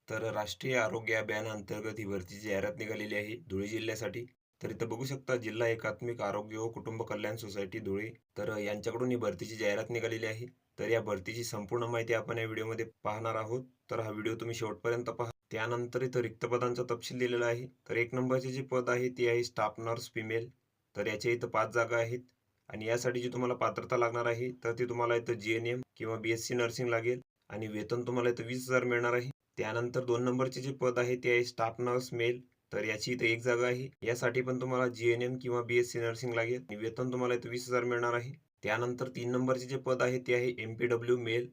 तर राष्ट्रीय आरोग्य अभियानाअंतर्गत ही भरतीची जाहिरात निघालेली आहे धुळे जिल्ह्यासाठी. तर इथं बघू शकता जिल्हा एकात्मिक आरोग्य व कुटुंब कल्याण सोसायटी धुळे. तर यांच्याकडून ही भरतीची जाहिरात निघालेली आहे. तर या भरतीची संपूर्ण माहिती आपण या व्हिडिओमध्ये पाहणार आहोत. तर हा व्हिडिओ तुम्ही शेवटपर्यंत पहा. त्यानंतर इथं रिक्त पदांचा तपशील दिलेला आहे. तर 1 नंबरचे जे पद आहे ते आहे स्टाफ नर्स फिमेल. तर याच्या इथं 5 जागा आहेत. आणि यासाठी जी तुम्हाला पात्रता लागणार आहे तर ती तुम्हाला इथं GNM किंवा BSc नर्सिंग लागेल आणि वेतन तुम्हाला इथं 20,000 मिळणार आहे. त्यानंतर 2 नंबरचे जे पद आहे ते आहे स्टाफ नर्स मेल. तर याची इथे 1 जागा आहे. यासाठी पण तुम्हाला GNM किंवा BSc नर्सिंग लागेल आणि वेतन तुम्हाला इथं 20,000 मिळणार आहे. त्यानंतर 3 नंबरचे जे पद आहे ते आहे MPW मेल.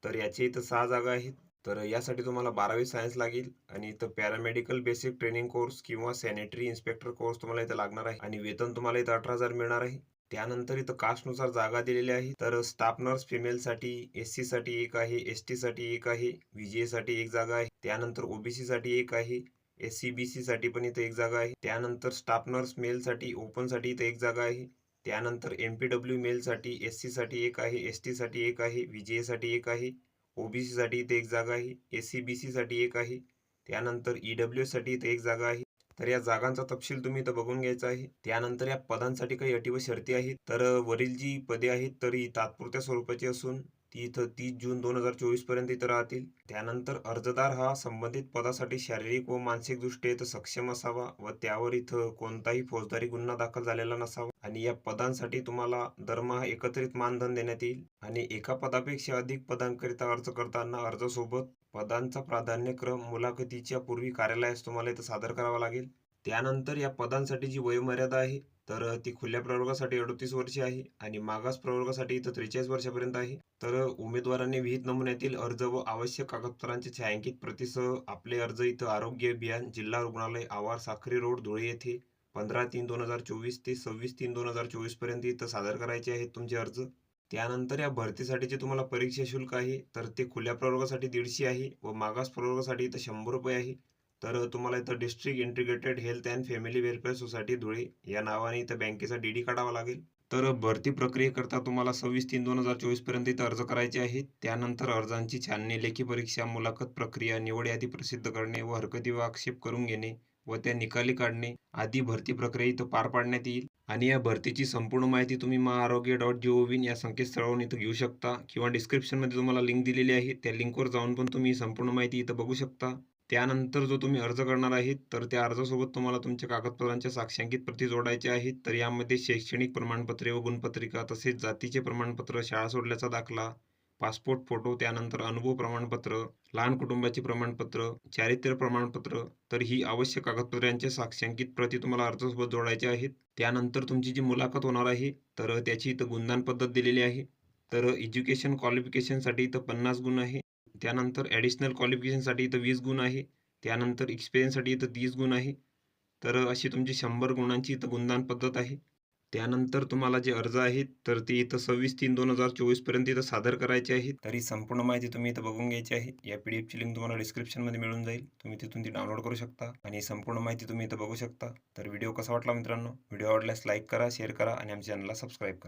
तर याची इथं 6 जागा आहेत. तर यासाठी तुम्हाला 12वी सायन्स लागेल आणि इथं पॅरामेडिकल बेसिक ट्रेनिंग कोर्स किंवा सॅनिटरी इन्स्पेक्टर कोर्स तुम्हाला इथं लागणार आहे आणि वेतन तुम्हाला इथं 18,000 मिळणार आहे. त्यानंतर इथं कास्टनुसार जागा दिलेल्या आहे. तर स्टाफ नर्स फिमेलसाठी SC साठी 1 आहे, ST साठी 1 आहे, VGA साठी 1 जागा आहे. त्यानंतर OBC साठी 1 आहे. SC-BC साठी पण इथं 1 जागा आहे. त्यानंतर स्टाफ नर्स मेलसाठी ओपनसाठी इथं 1 जागा आहे. त्यानंतर MPW मेलसाठी SC साठी 1 आहे, ST साठी 1 आहे, VGA साठी 1 आहे, OBC साठी इथे 1 जागा आहे, SC-BC साठी 1 आहे. त्यानंतर EWS साठी इथे 1 जागा आहे. तर या जागांचा तपशील तुम्ही इथं बघून घ्यायचा आहे. त्यानंतर या पदांसाठी काही अटी व शर्ती आहेत. तर वरील जी पदे आहेत तर ही तात्पुरत्या स्वरूपाची असून ती इथं 30 जून 2024 पर्यंत इथं राहतील. त्यानंतर अर्जदार हा संबंधित पदासाठी शारीरिक व मानसिकदृष्ट्या इथं सक्षम असावा व त्यावर इथं कोणताही फौजदारी गुन्हा दाखल झालेला नसावा आणि या पदांसाठी तुम्हाला दरमहा एकत्रित मानधन देण्यात येईल आणि एका पदापेक्षा अधिक पदांकरिता अर्ज करताना अर्जासोबत पदांचा प्राधान्यक्रम मुलाखतीच्या पूर्वी कार्यालयास तुम्हाला इथं सादर करावा लागेल. त्यानंतर या पदांसाठी जी वयोमर्यादा आहे तर ती खुल्या प्रवर्गासाठी 38 वर्षे आहे आणि मागास प्रवर्गासाठी इथं 43 वर्षापर्यंत आहे. तर उमेदवारांनी विहित नमुन्यातील अर्ज व आवश्यक कागदपत्रांचे छायांकित प्रतीसह आपले अर्ज इथं आरोग्य अभियान जिल्हा रुग्णालय आवार साक्री रोड धुळे येथे 15/3/2024 ते 26/3/2024 पर्यंत इथं सादर करायचे आहेत तुमचे अर्ज. त्यानंतर या भरतीसाठी जे तुम्हाला परीक्षा शुल्क आहे तर ते खुल्या प्रवर्गासाठी 150 आहे व मागास प्रवर्गासाठी इथं 100 रुपये आहे. तर तुम्हाला इथं district integrated health and family welfare society Dhule या नावाने इथं बँकेचा DD काढावा लागेल. तर भरती प्रक्रियेकरता तुम्हाला 26/3/2024 पर्यंत इथं अर्ज करायचे आहेत. त्यानंतर अर्जांची छाननी, लेखी परीक्षा, मुलाखत प्रक्रिया, निवड यादी प्रसिद्ध करणे व हरकती व आक्षेप करून घेणे व त्या निकाली काढणे आदी भरती प्रक्रिया इथं पार पाडण्यात येईल. आणि या भरतीची संपूर्ण माहिती तुम्ही maaroग्य.gov.in या संकेतस्थळावरून इथं घेऊ शकता किंवा डिस्क्रिप्शनमध्ये तुम्हाला लिंक दिलेली आहे. त्या लिंकवर जाऊन पण तुम्ही संपूर्ण माहिती इथं बघू शकता. त्यानंतर जो तुम्ही अर्ज करणार आहेत तर त्या अर्जासोबत तुम्हाला तुमच्या कागदपत्रांच्या साक्षांकित प्रती जोडायच्या आहेत. तर यामध्ये शैक्षणिक प्रमाणपत्रे व गुणपत्रिका तसेच जातीचे प्रमाणपत्र, शाळा सोडल्याचा दाखला, पासपोर्ट फोटो, त्यानंतर अनुभव प्रमाणपत्र, लहान कुटुंबाचे प्रमाणपत्र, चारित्र्य प्रमाणपत्र तर ही आवश्यक कागदपत्रांच्या साक्षांकित प्रती तुम्हाला अर्जासोबत जोडायच्या आहेत. त्यानंतर तुमची जी मुलाखत होणार आहे तर त्याची इथं गुणदान पद्धत दिलेली आहे. तर एज्युकेशन क्वालिफिकेशनसाठी इथं 50 गुण आहे. त्यानंतर ॲडिशनल क्वालिफिकेशनसाठी इथं 20 गुण आहे. त्यानंतर एक्सपिरियन्ससाठी इथं 30 गुण आहे. तर अशी तुमची 100 गुणांची इथं गुणदान पद्धत आहे. त्यानंतर तुम्हाला जे अर्ज आहेत तर ते इथं 26/3/2024 पर्यंत इथं सादर करायचे आहेत. तर ही संपूर्ण माहिती तुम्ही इथं बघून घ्यायची आहे. या PDFची लिंक तुम्हाला डिस्क्रिप्शनमध्ये मिळून जाईल. तुम्ही तिथून ती डाउनलोड करू शकता आणि संपूर्ण माहिती तुम्ही इथं बघू शकता. तर व्हिडिओ कसा वाटला मित्रांनो? व्हिडिओ आवडल्यास लाईक करा, शेअर करा आणि आमच्या चॅनलला सबस्क्राईब करा.